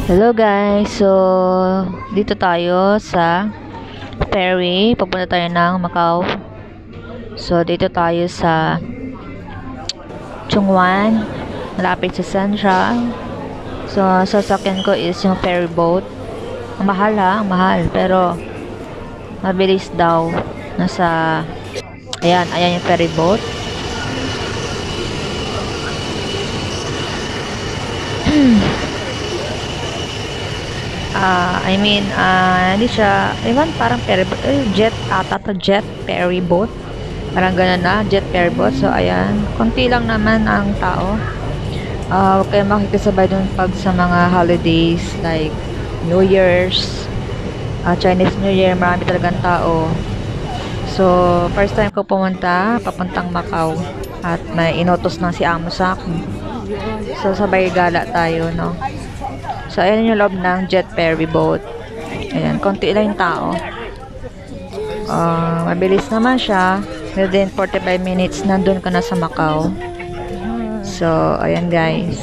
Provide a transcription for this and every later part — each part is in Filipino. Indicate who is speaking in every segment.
Speaker 1: Hello guys, so dito tayo sa ferry, papunta tayo ng Macau. So dito tayo sa Chungwan, malapit sa Central. So sasakyan ko is yung ferry boat. Ang mahal ang mahal, pero mabilis daw. Ayan yung ferry boat. Hindi siya, parang ferry boat, jet ferry boat. Parang ganun na, jet ferry boat. So, ayan, konti lang naman ang tao. Huwag kayo makikisabay dun pag sa mga holidays, like New Year's, Chinese New Year, marami talagang tao. So, first time ko papuntang Macau. At may inutos na si amo sa akin. So, sabay gala tayo, no? So, ayan yung loob ng jet ferry boat. Ayan, konti lang yung tao. Mabilis naman siya. Within 45 minutes, nandun ka na sa Macau. So, ayan guys.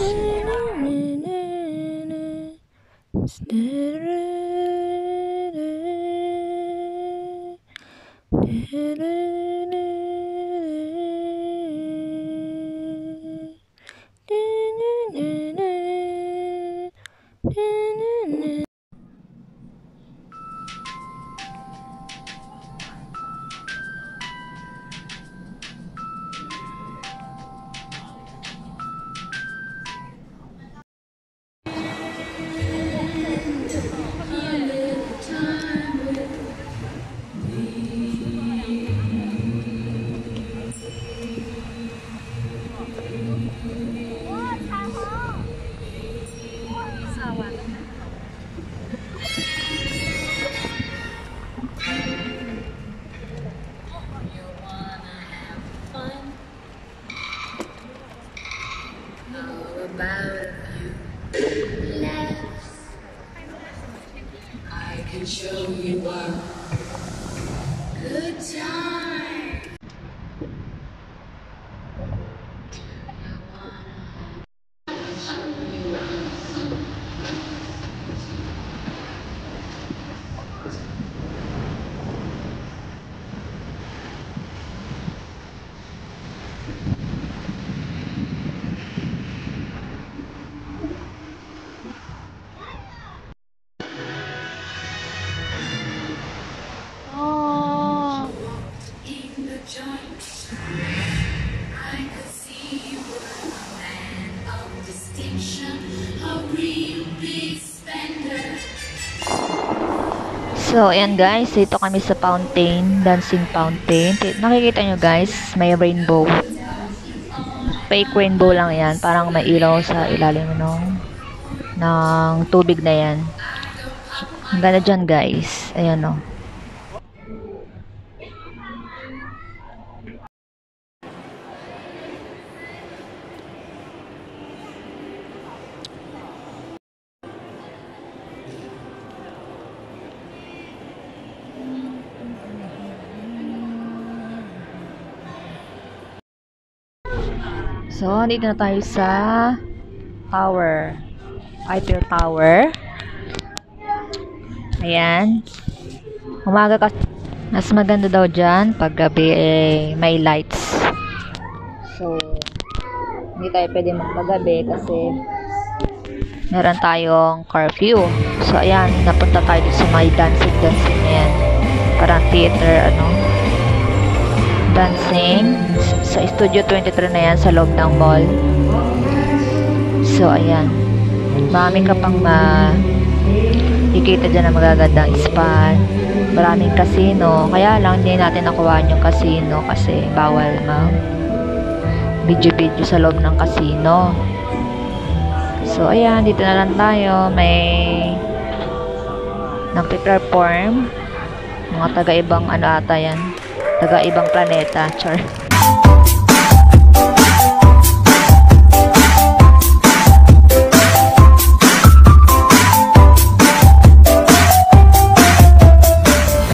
Speaker 2: I can show you a good time.
Speaker 1: So, ayan guys, dito kami sa fountain, dancing fountain. Nakikita nyo guys, may rainbow. Fake rainbow lang yan, parang may ilaw sa ilalim ng tubig na yan. Ang ganda dyan guys, ayan o. So, dito na tayo sa tower. Eiffel Tower. Ayan. Umaga kasi mas maganda daw dyan. Pag gabi may lights. So, hindi tayo pwede magpagabi kasi meron tayong curfew. So, ayan. Napunta tayo sa may dancing na yan. Parang theater, dancing sa Studio 23 na yan sa loob ng mall. So ayan, marami ka pang ikita dyan na magagandang spa, maraming casino. Kaya lang hindi natin nakuhaan yung casino kasi bawal video sa loob ng casino. So ayan, dito na lang tayo. May nagpe-perform mga taga-ibang ata yan, taga-ibang planeta, char.